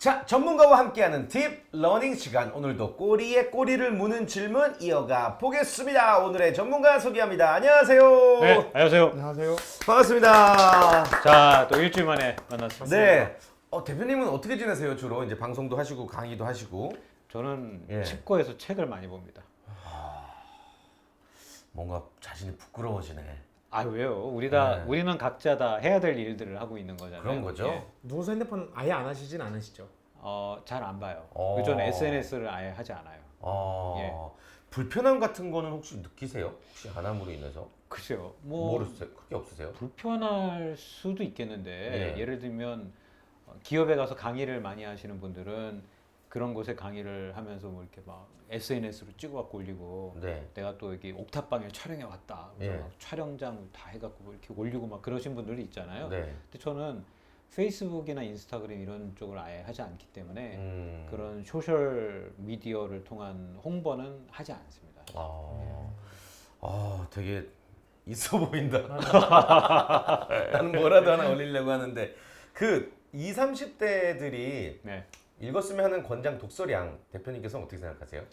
자, 전문가와 함께하는 딥 러닝 시간. 오늘도 꼬리에 꼬리를 무는 질문 이어가 보겠습니다. 오늘의 전문가 소개합니다. 안녕하세요. 네, 안녕하세요. 안녕하세요. 반갑습니다. 자, 또 일주일 만에 만났습니다. 네. 대표님은 어떻게 지내세요? 주로 이제 방송도 하시고 강의도 하시고. 저는 예. 책거에서 책을 많이 봅니다. 뭔가 자신이 부끄러워지네. 아, 왜요? 네. 우리는 각자 다 해야 될 일들을 하고 있는 거잖아요. 그런 거죠? 예. 누워서 핸드폰 아예 안 하시진 않으시죠? 잘 안 봐요. 어. 저는 SNS를 아예 하지 않아요. 예. 불편함 같은 거는 혹시 느끼세요? 혹시 안함으로 인해서? 글쎄요. 뭐 모르세요? 크게 없으세요? 불편할 수도 있겠는데 예. 예를 들면 기업에 가서 강의를 많이 하시는 분들은 그런 곳에 강의를 하면서 뭐 이렇게 막 SNS로 찍어갖고 올리고 네. 내가 또 여기 옥탑방에 촬영해 왔다. 그래서 예. 막 촬영장 다 해갖고 뭐 이렇게 올리고 막 그러신 분들이 있잖아요. 네. 근데 저는 페이스북이나 인스타그램 이런 쪽을 아예 하지 않기 때문에 그런 소셜 미디어를 통한 홍보는 하지 않습니다. 되게 있어 보인다. 나는 뭐라도 하나 올리려고 하는데 그 20, 30대들이 네. 읽었으면 하는 권장 독서량 대표님께서는 어떻게 생각하세요?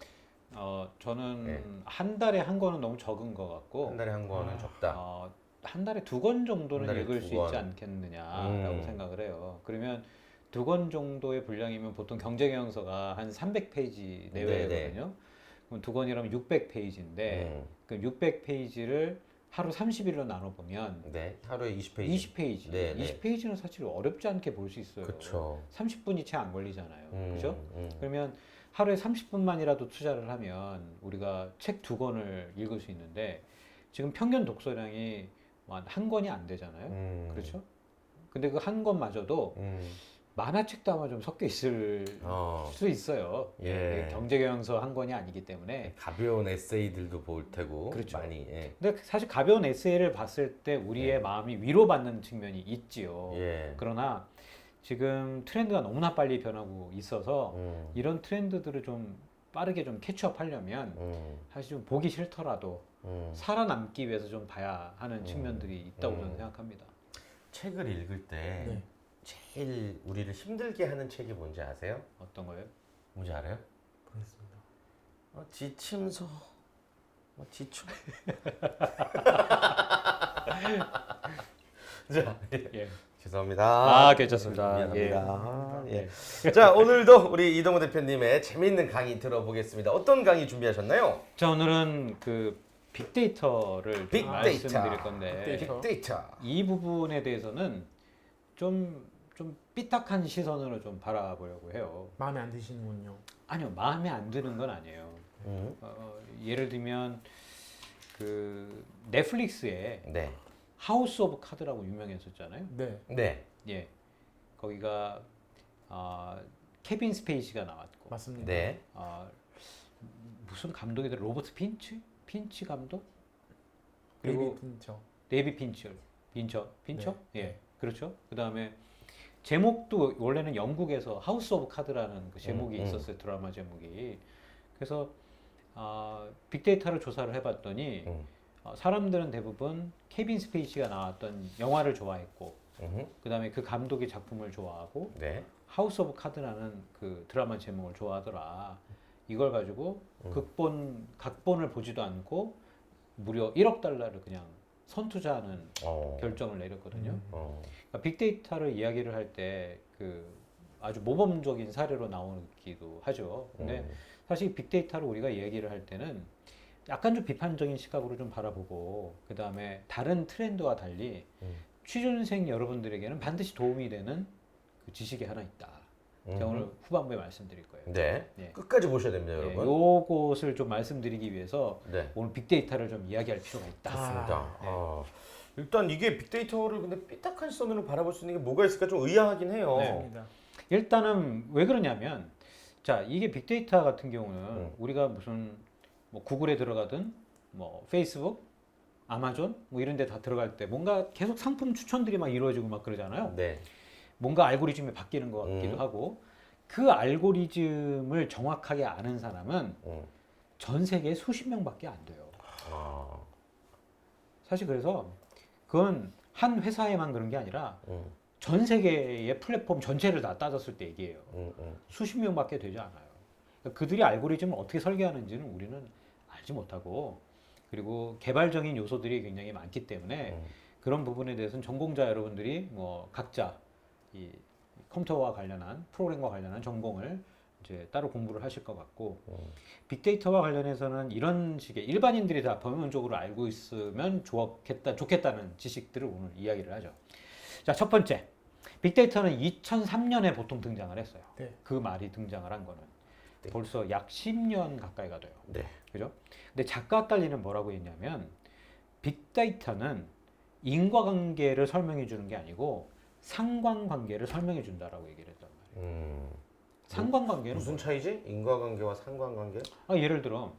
저는 네. 한 달에 한 권은 너무 적은 것 같고 한 달에 한 권은 적다. 한 달에 두 권 한 정도는 달에 읽을 두 수 권. 있지 않겠느냐라고 생각을 해요. 그러면 두 권 정도의 분량이면 보통 경제경영서가 한 300페이지 내외거든요. 그럼 두 권이라면 600페이지인데 그 600페이지를 하루 30일로 나눠보면 네, 하루에 20페이지. 20페이지. 네, 네. 20페이지는 사실 어렵지 않게 볼 수 있어요. 그렇죠. 30분이 채 안 걸리잖아요. 그죠? 음. 그러면 하루에 30분만이라도 투자를 하면 우리가 책 두 권을 읽을 수 있는데 지금 평균 독서량이 한 권이 안 되잖아요. 그렇죠? 근데 그 한 권마저도 만화책도 아마 좀 섞여 있을 수 있어요. 예. 경제경영서 한 권이 아니기 때문에. 가벼운 에세이들도 볼 테고 그렇죠. 많이. 예. 근데 사실 가벼운 에세이를 봤을 때 우리의 마음이 위로받는 측면이 있지요. 예. 그러나 지금 트렌드가 너무나 빨리 변하고 있어서 이런 트렌드들을 좀 빠르게 좀 캐치업 하려면 사실 좀 보기 싫더라도 살아남기 위해서 좀 봐야 하는 측면들이 있다고 저는 생각합니다. 책을 읽을 때 네. 제일 우리를 힘들게 하는 책이 뭔지 아세요? 어떤 거예요? 뭔지 알아요? 그렇습니다. 지침서. 지충. 자, 예. 죄송합니다. 괜찮습니다. 미안합니다. 예. 자, 오늘도 우리 이동호 대표님의 재미있는 강의 들어보겠습니다. 어떤 강의 준비하셨나요? 자, 오늘은 그 빅데이터를 좀 빅데이터. 말씀드릴 건데 빅데이터. 이 부분에 대해서는 좀 삐딱한 시선으로 좀 바라보려고 해요. 마음에 안 드시는군요. 아니요, 마음에 안 드는 건 아니에요. 예를 들면 그 넷플릭스에 네. 하우스 오브 카드라고 유명했었잖아요. 네. 네. 예, 거기가 케빈 스페이시가 나왔고, 맞습니다. 네. 무슨 감독이더라? 로버트 핀치 감독? 데이비 핀처. 데이비 핀처? 네. 예, 그렇죠. 그 다음에 제목도 원래는 영국에서 하우스 오브 카드라는 그 제목이 있었어요. 드라마 제목이. 그래서 빅데이터를 조사를 해봤더니 사람들은 대부분 케빈 스페이시가 나왔던 영화를 좋아했고, 그 다음에 그 감독의 작품을 좋아하고, 네. 하우스 오브 카드라는 그 드라마 제목을 좋아하더라. 이걸 가지고 각본을 보지도 않고 무려 1억 달러를 그냥 선투자하는 결정을 내렸거든요. 그러니까 빅데이터를 이야기를 할 때 그 아주 모범적인 사례로 나오기도 하죠. 근데 사실 빅데이터를 우리가 이야기를 할 때는 약간 좀 비판적인 시각으로 좀 바라보고 그 다음에 다른 트렌드와 달리 취준생 여러분들에게는 반드시 도움이 되는 그 지식이 하나 있다. 제가 오늘 후반부에 말씀드릴 거예요. 네. 예. 끝까지 보셔야 됩니다, 예, 여러분. 요것을 좀 말씀드리기 위해서 네. 오늘 빅데이터를 좀 이야기할 필요가 있다. 맞습니다. 네. 일단 이게 빅데이터를 근데 삐딱한 시선으로 바라볼 수 있는 게 뭐가 있을까 좀 의아하긴 해요. 네. 맞습니다. 일단은 왜 그러냐면 자 이게 빅데이터 같은 경우는 우리가 무슨 뭐 구글에 들어가든 뭐 페이스북, 아마존 뭐 이런 데 다 들어갈 때 뭔가 계속 상품 추천들이 막 이루어지고 막 그러잖아요. 네. 뭔가 알고리즘이 바뀌는 것 같기도 하고 그 알고리즘을 정확하게 아는 사람은 전 세계에 수십 명밖에 안 돼요. 사실 그래서 그건 한 회사에만 그런 게 아니라 전 세계의 플랫폼 전체를 다 따졌을 때 얘기해요. 음, 음. 수십 명밖에 되지 않아요. 그러니까 그들이 알고리즘을 어떻게 설계하는지는 우리는 알지 못하고, 그리고 개발적인 요소들이 굉장히 많기 때문에 그런 부분에 대해서는 전공자 여러분들이 뭐 각자 이 컴퓨터와 관련한 프로그램과 관련한 전공을 이제 따로 공부를 하실 것 같고, 빅데이터와 관련해서는 이런 식의 일반인들이 다 범용적으로 알고 있으면 좋겠다는 지식들을 오늘 이야기를 하죠. 자, 첫 번째, 빅데이터는 2003년에 보통 등장을 했어요. 네. 그 말이 등장을 한 거는 네. 벌써 약 10년 가까이가 돼요. 네. 그죠? 근데 작가 깔리는 뭐라고 했냐면, 빅데이터는 인과관계를 설명해 주는 게 아니고 상관관계를 설명해 준다라고 얘기를 했단 말이에요. 상관관계는 무슨 차이지? 인과관계와 상관관계? 예를 들어,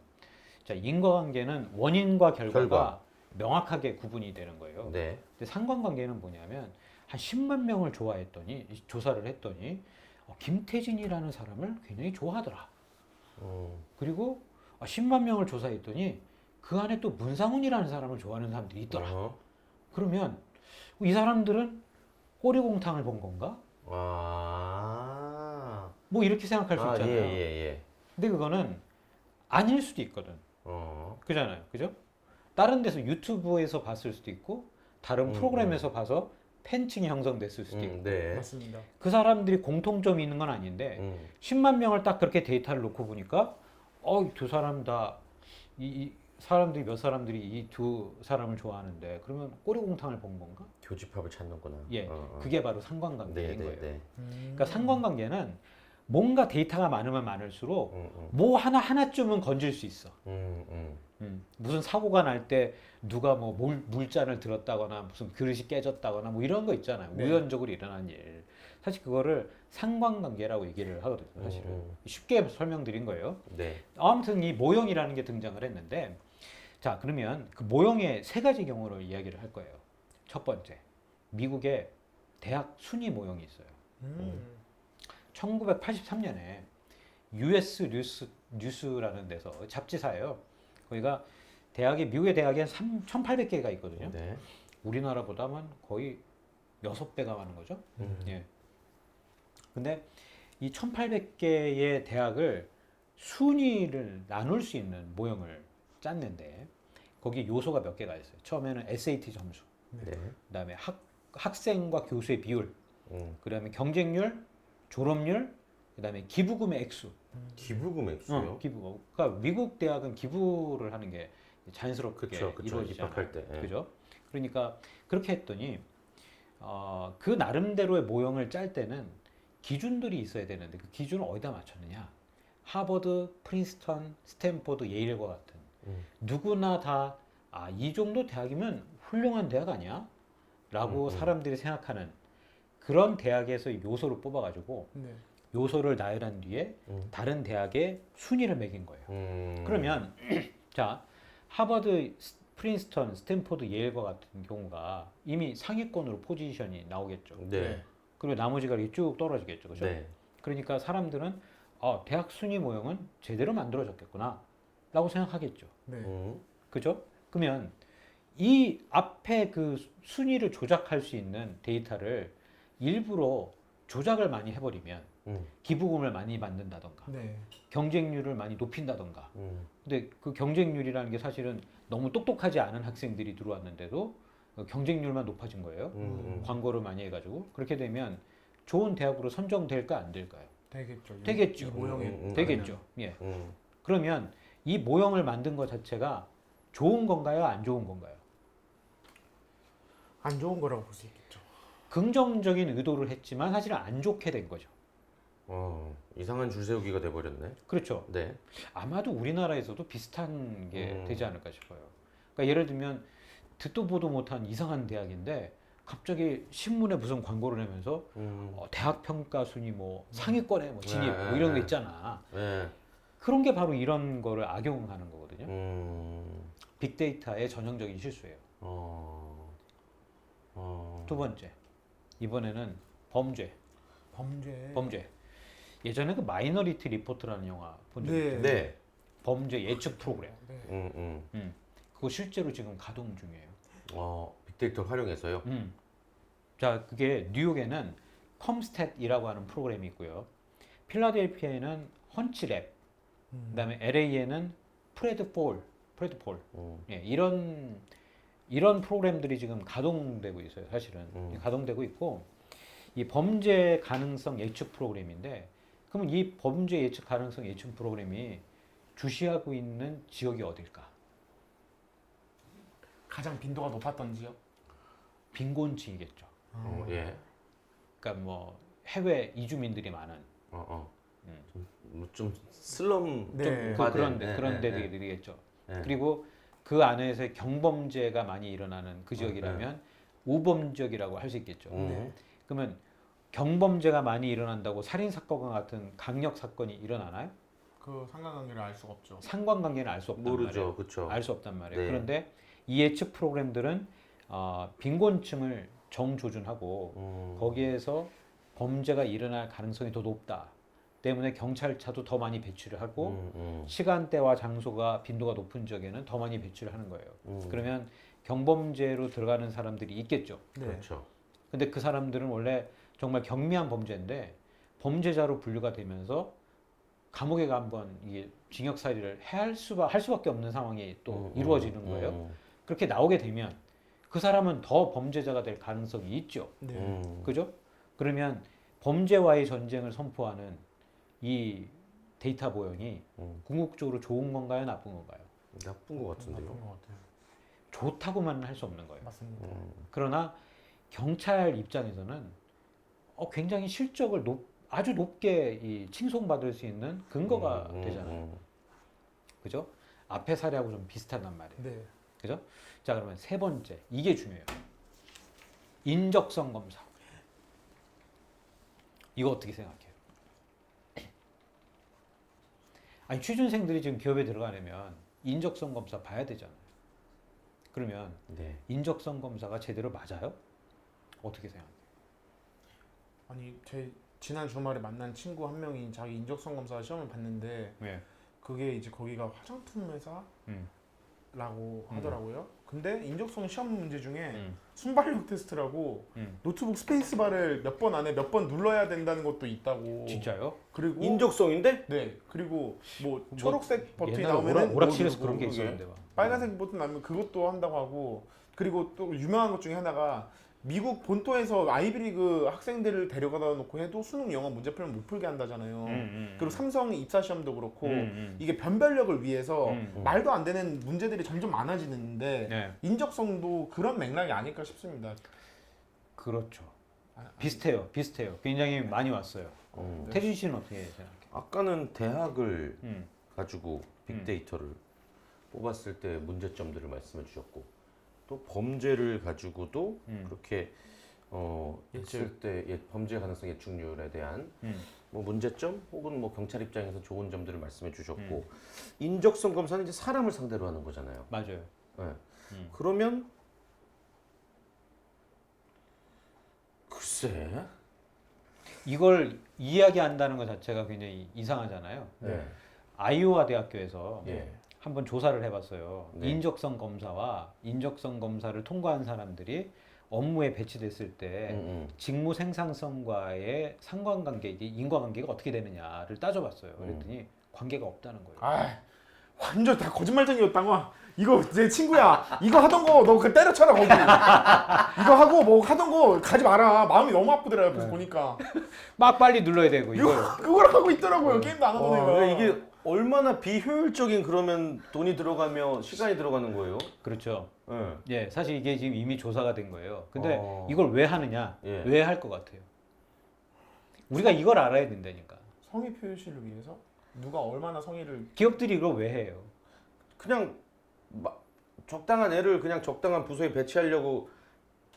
자, 인과관계는 원인과 결과가 결과. 명확하게 구분이 되는 거예요. 네. 근데 상관관계는 뭐냐면 한 10만 명을 조사를 했더니 김태진이라는 사람을 굉장히 좋아하더라. 그리고 10만 명을 조사했더니 그 안에 또 문상훈이라는 사람을 좋아하는 사람들이 있더라. 그러면 이 사람들은 꼬리곰탕을 본 건가? 아. 뭐 이렇게 생각할 수 있잖아요. 예. 근데 그거는 아닐 수도 있거든. 그잖아요. 그죠? 다른 데서 유튜브에서 봤을 수도 있고 다른 프로그램에서 봐서 팬층이 형성됐을 수도 있고. 네. 맞습니다. 그 사람들이 공통점이 있는 건 아닌데 10만 명을 딱 그렇게 데이터를 놓고 보니까 두 사람 다 이 사람들이 몇 사람들이 이 두 사람을 좋아하는데 그러면 꼬리곰탕을 본 건가? 교집합을 찾는구나. 예, 그게 바로 상관관계인 거예요. 네. 그러니까 상관관계는 뭔가 데이터가 많으면 많을수록 뭐 하나쯤은 건질 수 있어. 무슨 사고가 날 때 누가 뭐 물잔을 들었다거나 무슨 그릇이 깨졌다거나 뭐 이런 거 있잖아요. 네. 우연적으로 일어난 일. 사실 그거를 상관관계라고 얘기를 하거든요. 사실은 쉽게 설명드린 거예요. 네. 아무튼 이 모형이라는 게 등장을 했는데, 자, 그러면 그 모형의 세 가지 경우를 이야기를 할 거예요. 첫 번째, 미국의 대학 순위 모형이 있어요. 1983년에 US 뉴스라는 데서 잡지사예요. 거기가 미국의 대학이 한 1,800개가 있거든요. 네. 우리나라보다만 거의 6배가 많은 거죠. 예. 근데 이 1,800개의 대학을 순위를 나눌 수 있는 모형을 짰는데 거기 요소가 몇 개가 있어요. 처음에는 SAT 점수, 네. 그다음에 학생과 교수의 비율, 그다음에 경쟁률, 졸업률, 그다음에 기부금의 액수. 기부금 액수요? 기부. 그러니까 미국 대학은 기부를 하는 게 자연스럽게 그쵸. 이루어지잖아요. 입학할 때. 예. 그죠? 그러니까 그렇게 했더니 그 나름대로의 모형을 짤 때는 기준들이 있어야 되는데 그 기준을 어디다 맞췄느냐? 하버드, 프린스턴, 스탠포드, 예일과 같은 누구나 다 이 정도 대학이면 훌륭한 대학 아니야? 라고 사람들이 생각하는 그런 대학에서 요소를 뽑아가지고 네. 요소를 나열한 뒤에 다른 대학의 순위를 매긴 거예요. 그러면 자, 하버드, 프린스턴, 스탠포드, 예일과 같은 경우가 이미 상위권으로 포지션이 나오겠죠. 네. 그리고 나머지가 이렇게 쭉 떨어지겠죠. 그죠? 네. 그러니까 사람들은 대학 순위 모형은 제대로 만들어졌겠구나 라고 생각하겠죠. 네. 그죠? 그러면 이 앞에 그 순위를 조작할 수 있는 데이터를 일부러 조작을 많이 해버리면 기부금을 많이 만든다던가 네. 경쟁률을 많이 높인다던가. 근데 그 경쟁률이라는 게 사실은 너무 똑똑하지 않은 학생들이 들어왔는데도 경쟁률만 높아진 거예요. 광고를 많이 해가지고. 그렇게 되면 좋은 대학으로 선정될까 안 될까요? 되겠죠. 되겠죠. 이 모형에 되겠죠. 예. 그러면 이 모형을 만든 것 자체가 좋은 건가요? 안 좋은 건가요? 안 좋은 거라고 볼 수 있겠죠. 긍정적인 의도를 했지만 사실은 안 좋게 된 거죠. 이상한 줄 세우기가 돼버렸네. 그렇죠. 네. 아마도 우리나라에서도 비슷한 게 되지 않을까 싶어요. 그러니까 예를 들면 듣도 보도 못한 이상한 대학인데 갑자기 신문에 무슨 광고를 내면서 대학 평가 순위 뭐 상위권에 뭐 진입 뭐 이런 거 있잖아. 네. 그런 게 바로 이런 거를 악용하는 거거든요. 빅데이터의 전형적인 실수예요. 두 번째, 이번에는 범죄. 범죄. 예전에 그 마이너리티 리포트라는 영화 본 적 있죠? 네. 범죄 예측 프로그램. 네. 그거 실제로 지금 가동 중이에요. 빅데이터 활용해서요. 자, 그게 뉴욕에는 컴스탯이라고 하는 프로그램이 있고요. 필라델피아에는 펀치랩, 그다음에 LA에는 프레드폴. 예, 이런 프로그램들이 지금 가동되고 있어요. 사실은 가동되고 있고 이 범죄 가능성 예측 프로그램인데 그러면 이 범죄 예측 가능성 예측 프로그램이 주시하고 있는 지역이 어딜까? 가장 빈도가 높았던 지역? 빈곤층이겠죠. 예. 그러니까 뭐 해외 이주민들이 많은 좀 슬럼 네. 그런 예, 데들이겠죠. 예. 그리고 그 안에서 경범죄가 많이 일어나는 그 지역이라면 우범 지역이라고 할 수 있겠죠. 그러면 경범죄가 많이 일어난다고 살인 사건과 같은 강력 사건이 일어나나요? 그 상관관계를 알 수가 없죠. 상관관계는 알 수 없단 모르죠, 말이에요. 그렇죠. 알 수 없단 말이에요. 네. 그런데 이 예측 프로그램들은 빈곤층을 정조준하고 거기에서 범죄가 일어날 가능성이 더 높다. 때문에 경찰차도 더 많이 배치를 하고 시간대와 장소가 빈도가 높은 지역에는 더 많이 배치를 하는 거예요. 그러면 경범죄로 들어가는 사람들이 있겠죠. 네. 그렇죠. 근데 그 사람들은 원래 정말 경미한 범죄인데 범죄자로 분류가 되면서 감옥에 가 한번 이게 징역살이를 할 수밖에 없는 상황이 또 이루어지는 거예요. 그렇게 나오게 되면 그 사람은 더 범죄자가 될 가능성이 있죠. 네. 그죠? 그러면 범죄와의 전쟁을 선포하는 이 데이터 모형이 궁극적으로 좋은 건가요, 나쁜 건가요? 나쁜 것 같은데요. 나쁜 것 같아요. 좋다고만 할 수 없는 거예요. 맞습니다. 그러나 경찰 입장에서는 굉장히 실적을 아주 높게 이 칭송받을 수 있는 근거가 되잖아요. 그죠? 앞에 사례하고 좀 비슷하단 말이에요. 네. 그죠? 자, 그러면 세 번째. 이게 중요해요. 인적성 검사. 이거 어떻게 생각해요? 아니, 취준생들이 지금 기업에 들어가려면 인적성 검사 봐야 되잖아요. 그러면 네. 인적성 검사가 제대로 맞아요? 어떻게 생각해요? 아니 제 지난 주말에 만난 친구 한 명이 자기 인적성 검사 시험을 봤는데 왜? 그게 이제 거기가 화장품 회사라고 음. 하더라고요. 근데 인적성 시험 문제 중에 음. 순발력 테스트라고 노트북 스페이스바를 몇 번 안에 몇 번 눌러야 된다는 것도 있다고. 진짜요? 그리고 인적성인데? 네. 그리고 뭐 초록색 버튼이 옛날에 나오면은 오락실에서 뭐 그런 게 누르고, 있었는데 막. 빨간색 버튼 나오면 그것도 한다고 하고, 그리고 또 유명한 것 중에 하나가 미국 본토에서 아이비리그 학생들을 데려가다 놓고 해도 수능 영어 문제풀이를 못 풀게 한다잖아요. 그리고 삼성 입사 시험도 그렇고 이게 변별력을 위해서 말도 안 되는 문제들이 점점 많아지는데 네. 인적성도 그런 맥락이 아닐까 싶습니다. 그렇죠. 비슷해요. 굉장히 많이 왔어요. 태준 씨는 어떻게 생각해요? 아까는 대학을 가지고 음. 빅데이터를 뽑았을 때 문제점들을 말씀해 주셨고, 또 범죄를 가지고도 그렇게 했을 때 범죄 가능성 예측률에 대한 뭐 문제점 혹은 뭐 경찰 입장에서 좋은 점들을 말씀해 주셨고, 인적성 검사는 이제 사람을 상대로 하는 거잖아요. 맞아요. 네. 그러면 글쎄. 이걸 이야기한다는 것 자체가 굉장히 이상하잖아요. 네. 아이오와 대학교에서 예. 한번 조사를 해봤어요. 네. 인적성 검사와 인적성 검사를 통과한 사람들이 업무에 배치됐을 때 직무 생산성과의 상관관계, 인과관계가 어떻게 되느냐를 따져봤어요. 그랬더니 관계가 없다는 거예요. 아, 완전 다 거짓말쟁이였다고. 이거 내 친구야. 이거 하던 거 너 그 때려쳐라 거기. 이거 하고 뭐 하던 거 가지 마라. 마음이 너무 아프더라 옆에서 보니까. 막 빨리 눌러야 되고 이걸. 그걸 하고 있더라고요. 게임도 안 하던 애가. 이게 얼마나 비효율적인 그러면 돈이 들어가며 시간이 들어가는 거예요? 그렇죠. 네. 예, 사실 이게 지금 이미 조사가 된 거예요. 근데 어. 이걸 왜 하느냐? 예. 왜 할 것 같아요? 우리가 이걸 알아야 된다니까. 성의 표시를 위해서 누가 얼마나 성의를. 기업들이 이걸 왜 해요? 그냥 적당한 애를 그냥 적당한 부서에 배치하려고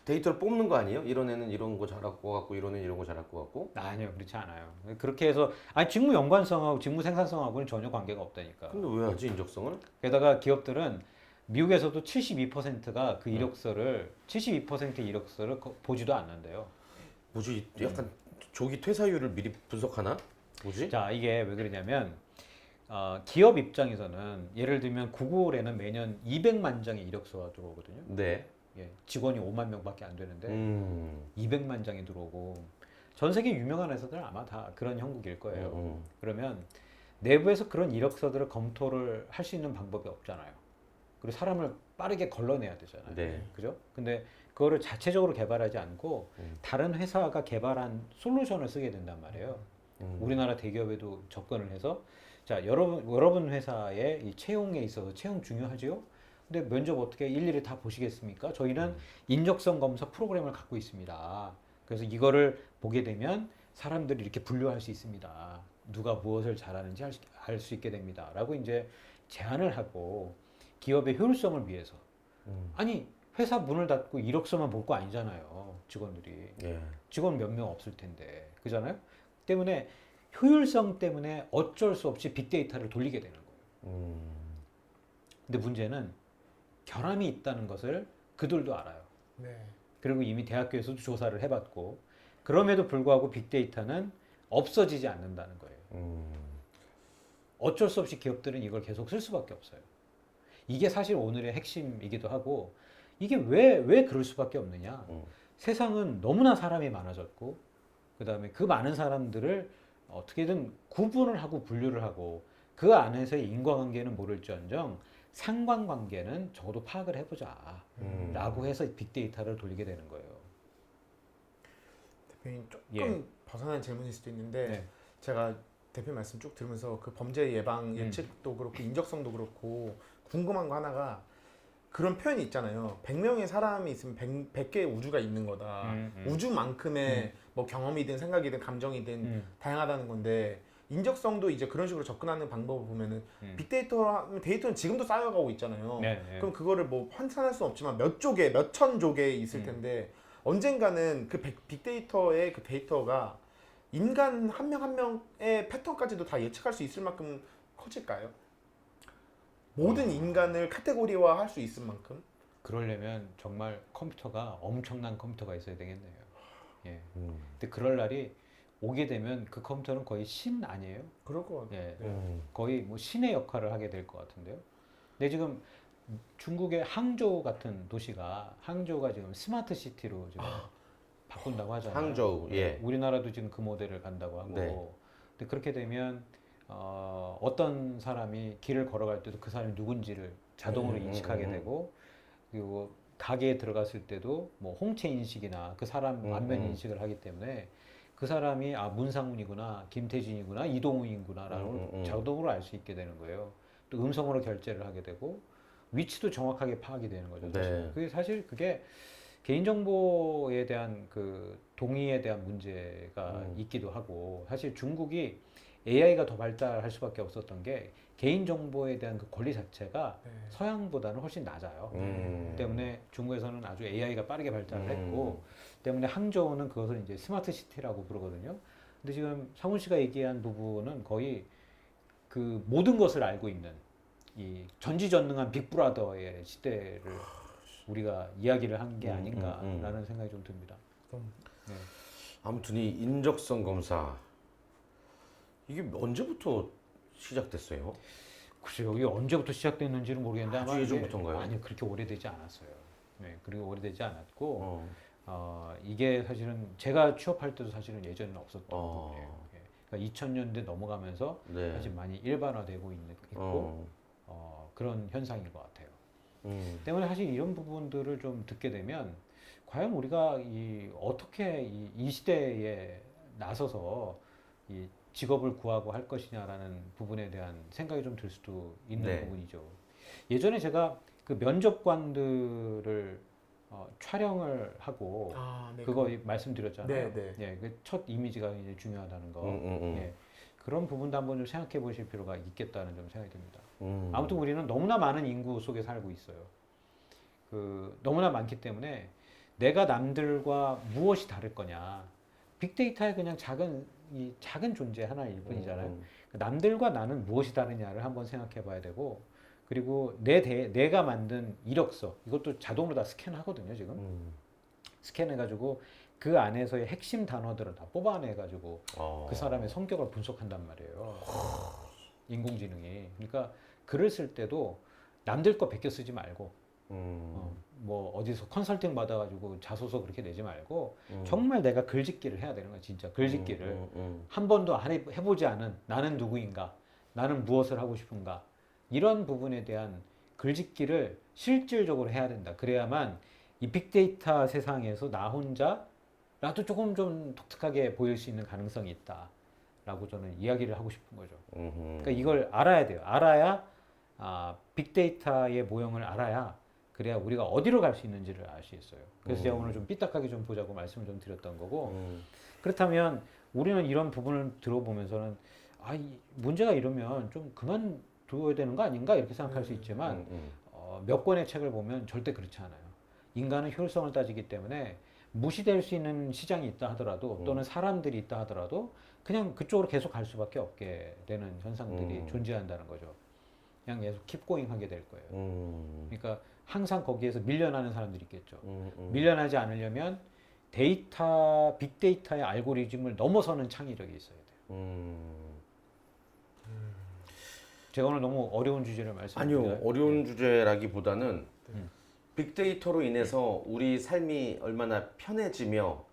데이터를 뽑는 거 아니에요? 이런 애는 이런 거 잘할 것 같고 이런 애는 이런 거 잘할 것 같고. 아니요, 그렇지 않아요. 그렇게 해서 직무 연관성하고 직무 생산성하고는 전혀 관계가 없다니까. 근데 왜 하지 인적성을? 게다가 기업들은 미국에서도 72%가 그 이력서를 72%의 이력서를 보지도 않는데요. 뭐지? 약간 조기 퇴사율을 미리 분석하나? 뭐지? 자, 이게 왜 그러냐면 기업 입장에서는 예를 들면 구글에는 매년 200만 장의 이력서가 들어오거든요. 네. 직원이 5만 명밖에 안 되는데 200만 장이 들어오고 전 세계 유명한 회사들은 아마 다 그런 형국일 거예요. 그러면 내부에서 그런 이력서들을 검토를 할 수 있는 방법이 없잖아요. 그리고 사람을 빠르게 걸러내야 되잖아요. 네. 그죠? 근데 그거를 자체적으로 개발하지 않고 다른 회사가 개발한 솔루션을 쓰게 된단 말이에요. 우리나라 대기업에도 접근을 해서 자, 여러분 회사의 이 채용에 있어서 채용 중요하지요? 근데 면접 어떻게 일일이 다 보시겠습니까? 저희는 인적성 검사 프로그램을 갖고 있습니다. 그래서 이거를 보게 되면 사람들이 이렇게 분류할 수 있습니다. 누가 무엇을 잘하는지 알 수 있게 됩니다. 라고 이제 제안을 하고 기업의 효율성을 위해서. 아니, 회사 문을 닫고 이력서만 볼 거 아니잖아요. 직원들이. 예. 직원 몇 명 없을 텐데. 그잖아요? 때문에 효율성 때문에 어쩔 수 없이 빅데이터를 돌리게 되는 거예요. 근데 문제는 결함이 있다는 것을 그들도 알아요. 네. 그리고 이미 대학교에서도 조사를 해봤고 그럼에도 불구하고 빅데이터는 없어지지 않는다는 거예요. 어쩔 수 없이 기업들은 이걸 계속 쓸 수밖에 없어요. 이게 사실 오늘의 핵심이기도 하고 이게 왜 그럴 수밖에 없느냐. 세상은 너무나 사람이 많아졌고 그 다음에 그 많은 사람들을 어떻게든 구분을 하고 분류를 하고 그 안에서의 인과관계는 모를지언정 상관관계는 적어도 파악을 해보자 라고 해서 빅데이터를 돌리게 되는 거예요. 대표님 조금 벗어난 질문일 수도 있는데 제가 대표 말씀 쭉 들으면서 그 범죄 예방 예측도 그렇고 인적성도 그렇고 궁금한 거 하나가 그런 표현이 있잖아요. 100명의 사람이 있으면 100개의 우주가 있는 거다. 우주만큼의 뭐 경험이든 생각이든 감정이든 다양하다는 건데 인적성도 이제 그런 식으로 접근하는 방법을 보면은 데이터는 지금도 쌓여가고 있잖아요. 그럼 그거를 뭐 환산할 수는 없지만 몇 조개, 몇천 조개 있을 텐데 언젠가는 그 빅데이터의 그 데이터가 인간 한 명 한 명의 패턴까지도 다 예측할 수 있을 만큼 커질까요? 모든 인간을 카테고리화 할 수 있을 만큼? 그러려면 정말 컴퓨터가 엄청난 컴퓨터가 있어야 되겠네요. 예. 근데 그럴 날이 오게 되면 그 컴퓨터는 거의 신 아니에요? 그럴 것 같아요. 예. 거의 뭐 신의 역할을 하게 될 것 같은데요. 근데 지금 중국의 항저우 같은 도시가 항저우가 지금 스마트 시티로 지금 바꾼다고 하잖아요. 항저우, 예. 우리나라도 지금 그 모델을 간다고 하고. 네. 근데 그렇게 되면 어떤 사람이 길을 걸어갈 때도 그 사람이 누군지를 자동으로 인식하게 되고 그리고 가게에 들어갔을 때도 뭐 홍채 인식이나 그 사람 안면 인식을 하기 때문에 그 사람이 아 문상훈이구나 김태진이구나 이동우인구나라는 자동으로 알 수 있게 되는 거예요. 또 음성으로 결제를 하게 되고 위치도 정확하게 파악이 되는 거죠. 네. 그게 사실 그게 개인정보에 대한 그 동의에 대한 문제가 있기도 하고 사실 중국이 AI가 더 발달할 수밖에 없었던 게 개인정보에 대한 그 권리 자체가 서양보다는 훨씬 낮아요. 때문에 중국에서는 아주 AI가 빠르게 발달을 했고 때문에 항저우는 그것을 이제 스마트 시티라고 부르거든요. 근데 지금 상훈 씨가 얘기한 부분은 거의 그 모든 것을 알고 있는 이 전지전능한 빅브라더의 시대를 우리가 이야기를 한 게 아닌가라는 생각이 좀 듭니다. 네. 아무튼 이 인적성 검사 이게 언제부터 시작됐어요? 글쎄 여기 언제부터 시작됐는지는 모르겠는데 아주 아마 예전부터인가요? 아니요 그렇게 오래되지 않았어요. 네, 그리고 오래되지 않았고 이게 사실은 제가 취업할 때도 사실은 예전에는 없었던 부분이에요. 그러니까 2000년대 넘어가면서 네. 사실 많이 일반화되고 있고 그런 현상인 것 같아요. 때문에 사실 이런 부분들을 좀 듣게 되면 과연 우리가 어떻게 이 시대에 나서서 이 직업을 구하고 할 것이냐라는 부분에 대한 생각이 좀 들 수도 있는 부분이죠. 예전에 제가 그 면접관들을 촬영을 하고 그거 말씀드렸잖아요. 예, 그 첫 이미지가 이제 중요하다는 거. 예, 그런 부분도 한번 좀 생각해 보실 필요가 있겠다는 좀 생각이 듭니다. 아무튼 우리는 너무나 많은 인구 속에 살고 있어요. 그 너무나 많기 때문에 내가 남들과 무엇이 다를 거냐. 빅데이터의 그냥 작은 존재 하나일 뿐이잖아요. 남들과 나는 무엇이 다르냐를 한번 생각해 봐야 되고 그리고 내가 만든 이력서 이것도 자동으로 다 스캔하거든요 지금. 스캔해가지고 그 안에서의 핵심 단어들을 다 뽑아내가지고 그 사람의 성격을 분석한단 말이에요. 인공지능이. 그러니까 글을 쓸 때도 남들 거 베껴 쓰지 말고 뭐 어디서 컨설팅 받아가지고 자소서 그렇게 내지 말고 정말 내가 글짓기를 해야 되는 거야. 진짜 글짓기를 한 번도 안 해보지 않은 나는 누구인가, 나는 무엇을 하고 싶은가 이런 부분에 대한 글짓기를 실질적으로 해야 된다. 그래야만 이 빅데이터 세상에서 나 혼자라도 조금 좀 독특하게 보일 수 있는 가능성이 있다라고 저는 이야기를 하고 싶은 거죠. 그러니까 이걸 알아야 돼요. 알아야 빅데이터의 모형을 알아야 그래야 우리가 어디로 갈 수 있는지를 알 수 있어요. 그래서 제가 오늘 좀 삐딱하게 좀 보자고 말씀을 좀 드렸던 거고 그렇다면 우리는 이런 부분을 들어보면서는 이 문제가 이러면 좀 그만둬야 되는 거 아닌가 이렇게 생각할 수 있지만 몇 권의 책을 보면 절대 그렇지 않아요. 인간은 효율성을 따지기 때문에 무시될 수 있는 시장이 있다 하더라도 또는 사람들이 있다 하더라도 그냥 그쪽으로 계속 갈 수밖에 없게 되는 현상들이 존재한다는 거죠. 그냥 계속 킵고잉 하게 될 거예요. 그러니까 항상 거기에서 밀려나는 사람들이 있겠죠. 밀려나지 않으려면 빅데이터의 알고리즘을 넘어서는 창의력이 있어야 돼요. 제가 오늘 너무 어려운 주제를 말씀드려요. 아니요, 어려운 주제라기보다는 빅데이터로 인해서 우리 삶이 얼마나 편해지며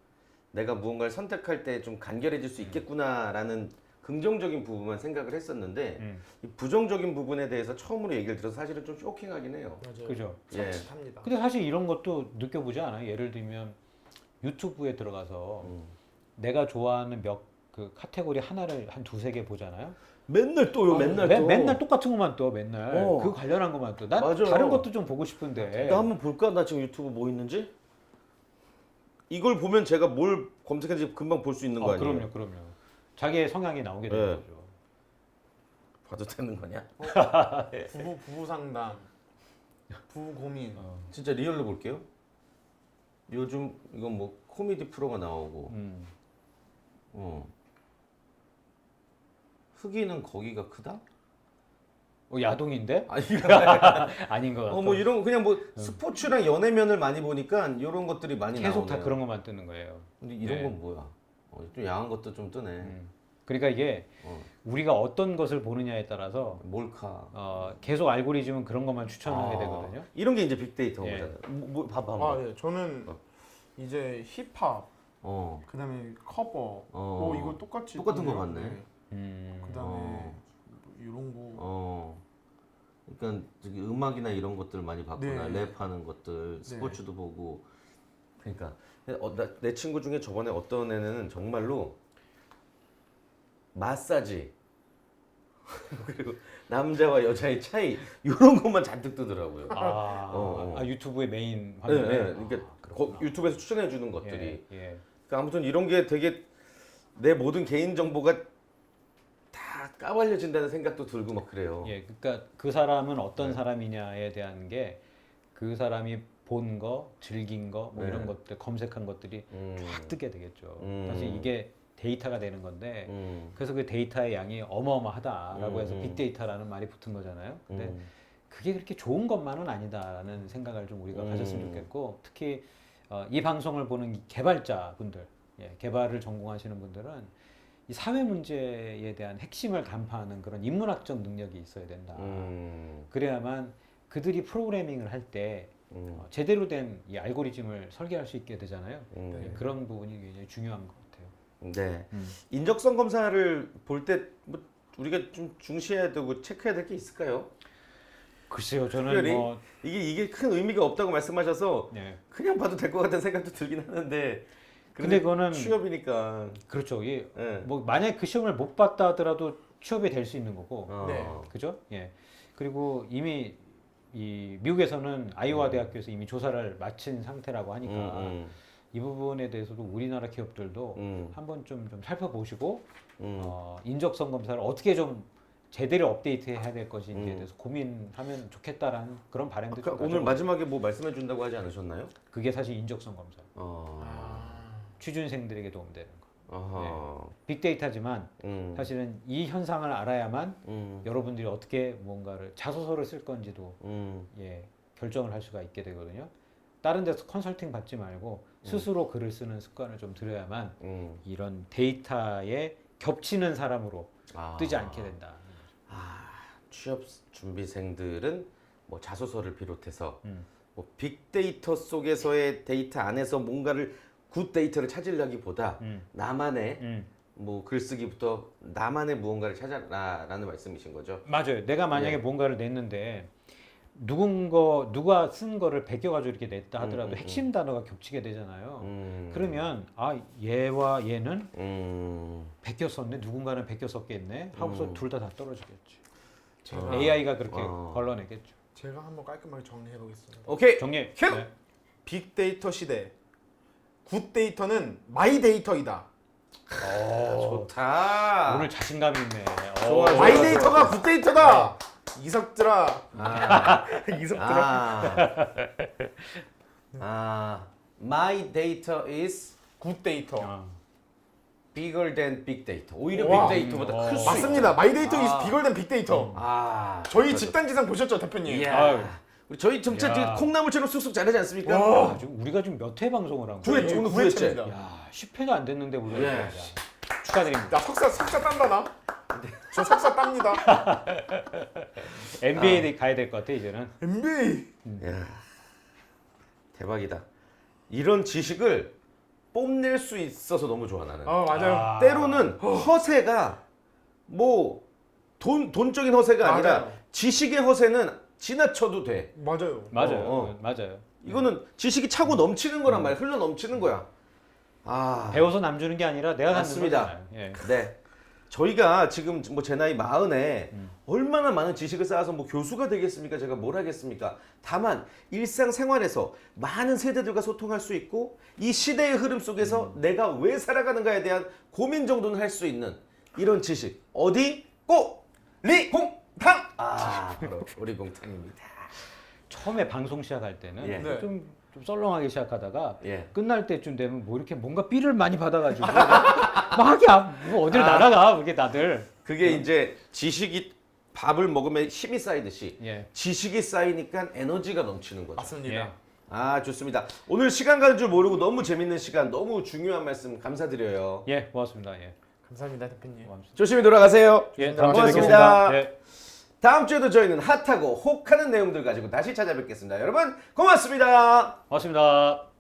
내가 무언가를 선택할 때 좀 간결해질 수 있겠구나라는 긍정적인 부분만 생각을 했었는데 이 부정적인 부분에 대해서 처음으로 얘기를 들어서 사실은 좀 쇼킹하긴 해요. 맞아요. 그죠? 예. 섭섭합니다. 근데 사실 이런 것도 느껴보지 않아요? 예를 들면 유튜브에 들어가서 내가 좋아하는 그 카테고리 하나를 한 두세 개 보잖아요. 맨날 또요, 맨날 또. 맨날 똑같은 것만 떠, 맨날. 그 관련한 것만 떠. 난 맞아. 다른 것도 좀 보고 싶은데. 나 한번 볼까? 나 지금 유튜브 뭐 있는지? 이걸 보면 제가 뭘 검색했는지 금방 볼 수 있는 거 아니에요? 그럼요. 자기의 성향이 나오게 되는 네. 거죠. 봐도 되는 거냐? 부부 상담, 부부 고민. 진짜 리얼로 볼게요. 요즘 이건 뭐 코미디 프로가 나오고 흑인은 거기가 크다? 야동인데? 아니, 아닌 것 같아. 뭐 이런 그냥 뭐 스포츠랑 연애면을 많이 보니까 이런 것들이 많이 계속 나오네요. 다 그런 것만 뜨는 거예요. 근데 이런 네. 건 뭐야? 좀 야한 것도 좀 뜨네. 그러니까 이게 우리가 어떤 것을 보느냐에 따라서 몰카. 계속 알고리즘은 그런 것만 추천하게 되거든요. 이런 게 이제 빅데이터 예. 거잖아요. 봐봐. 예. 저는 이제 힙합, 그다음에 커버, 이거 똑같이 똑같은 거 있던데요. 봤네. 그다음에 이런 거. 그러니까 저기 음악이나 이런 것들 많이 봤구나. 네. 랩하는 것들, 스포츠도 보고. 그러니까 내 친구 중에 저번에 어떤 애는 정말로 마사지 그리고 남자와 여자의 차이 이런 것만 잔뜩 뜨더라고요. 유튜브의 메인 네, 화면에. 그러니까 유튜브에서 추천해 주는 것들이. 예. 그러니까 아무튼 이런 게 되게 내 모든 개인 정보가 다 까발려진다는 생각도 들고 막 그래요. 예, 그러니까 그 사람은 어떤 사람이냐에 대한 게 그 사람이 본 거, 즐긴 거, 뭐 이런 것들 검색한 것들이 쫙 뜨게 되겠죠. 사실 이게 데이터가 되는 건데 그래서 그 데이터의 양이 어마어마하다라고 해서 빅데이터라는 말이 붙은 거잖아요. 근데 그게 그렇게 좋은 것만은 아니다라는 생각을 좀 우리가 가졌으면 좋겠고 특히 이 방송을 보는 개발자분들, 개발을 전공하시는 분들은 이 사회 문제에 대한 핵심을 간파하는 그런 인문학적 능력이 있어야 된다. 그래야만 그들이 프로그래밍을 할 때 제대로 된 이 알고리즘을 설계할 수 있게 되잖아요. 그런 부분이 굉장히 중요한 것 같아요. 네. 인적성 검사를 볼 때 뭐 우리가 좀 중시해야 되고 체크해야 될 게 있을까요? 글쎄요, 저는 특별히 뭐 이게 큰 의미가 없다고 말씀하셔서 네. 그냥 봐도 될 것 같다는 생각도 들긴 하는데 근데 그거는 취업이니까 그렇죠. 이게 네. 뭐 만약 그 시험을 못 봤다 하더라도 취업이 될 수 있는 거고, 네. 그죠? 예. 그리고 이미 이 미국에서는 아이오와 대학교에서 이미 조사를 마친 상태라고 하니까 이 부분에 대해서도 우리나라 기업들도 한번 좀 살펴보시고 인적성 검사를 어떻게 좀 제대로 업데이트해야 될 것인지에 대해서 고민하면 좋겠다라는 그런 바람도 좀 오늘 마지막에 뭐 말씀해 준다고 하지 않으셨나요? 그게 사실 인적성 검사. 취준생들에게 도움되는 거. 빅데이터지만 사실은 이 현상을 알아야만 여러분들이 어떻게 뭔가를 자소서를 쓸 건지도 결정을 할 수가 있게 되거든요. 다른 데서 컨설팅 받지 말고 스스로 글을 쓰는 습관을 좀 들여야만 이런 데이터에 겹치는 사람으로 뜨지 않게 된다. 취업 준비생들은 뭐 자소서를 비롯해서 뭐 빅데이터 속에서의 데이터 안에서 뭔가를 굿 데이터를 찾으려기보다 나만의 뭐 글쓰기부터 나만의 무언가를 찾아라라는 말씀이신 거죠. 맞아요. 내가 만약에 예. 뭔가를 냈는데 누가 쓴 거를 베껴가지고 이렇게 냈다 하더라도 핵심 단어가 겹치게 되잖아요. 그러면 아 얘와 얘는 베껴 썼네, 누군가는 베껴 썼겠네 하고서 둘 다 떨어지겠죠. 제가, AI가 그렇게 걸러내겠죠. 제가 한번 깔끔하게 정리해 보겠습니다. 오케이. 정리. 큐! 네. 빅데이터 시대. 굿데이터는 마이 데이터이다. 좋다. 오늘 자신감 있네. 좋아, 좋아. 마이 데이터가 굿데이터다. 이석들아. 아, 이석들아. my data is 굿데이터. 아. bigger than big data. 오히려 와. 빅데이터보다 클 수 맞습니다. 마이 데이터 아. is bigger than 빅데이터. 저희 좋다, 집단지상 보셨죠, 대표님? 이야. 아유. 우리 저희 진짜 야. 지금 콩나물처럼 쑥쑥 자라지 않습니까? 와. 아, 지금 우리가 지금 몇 회 방송을 한 거예요? 구회, 오늘 구회째. 구회째입니다. 야, 10회가 안 됐는데 우리가 예. 야, 축하드립니다. 나 석사 딴다 나. 저 석사 땁니다. NBA 가야 될 것 같아 이제는. MBA. 야, 대박이다. 이런 지식을 뽐낼 수 있어서 너무 좋아 나는. 맞아요. 아. 때로는 허세가 뭐 돈적인 허세가 아니라 맞아요. 지식의 허세는 지나쳐도 돼. 맞아요. 맞아요. 맞아요. 이거는 지식이 차고 넘치는 거란 말이야. 흘러 넘치는 거야. 배워서 남 주는 게 아니라 내가 갖는 맞습니다. 거잖아요. 예. 네. 저희가 지금 뭐 제 나이 40에 얼마나 많은 지식을 쌓아서 뭐 교수가 되겠습니까? 제가 뭘 하겠습니까? 다만 일상생활에서 많은 세대들과 소통할 수 있고 이 시대의 흐름 속에서 내가 왜 살아가는가에 대한 고민 정도는 할 수 있는 이런 지식. 어디? 리공탕! 바로 우리공탕입니다. 처음에 방송 시작할 때는 예. 네. 좀 썰렁하게 시작하다가 예. 끝날 때쯤 되면 뭐 이렇게 뭔가 삐를 많이 받아가지고 막이야 뭐 어딜 날아가 이게 다들. 그게 이제 지식이 밥을 먹으면 힘이 쌓이듯이 예. 지식이 쌓이니까 에너지가 넘치는 거죠. 맞습니다. 예. 좋습니다. 오늘 시간 가는 줄 모르고 너무 재밌는 시간, 너무 중요한 말씀 감사드려요. 예, 고맙습니다. 예. 감사합니다, 대표님. 조심히 돌아가세요. 예, 다음 주에 고맙습니다. 뵙겠습니다. 예. 다음 주에도 저희는 핫하고 혹하는 내용들 가지고 다시 찾아뵙겠습니다. 여러분 고맙습니다. 고맙습니다.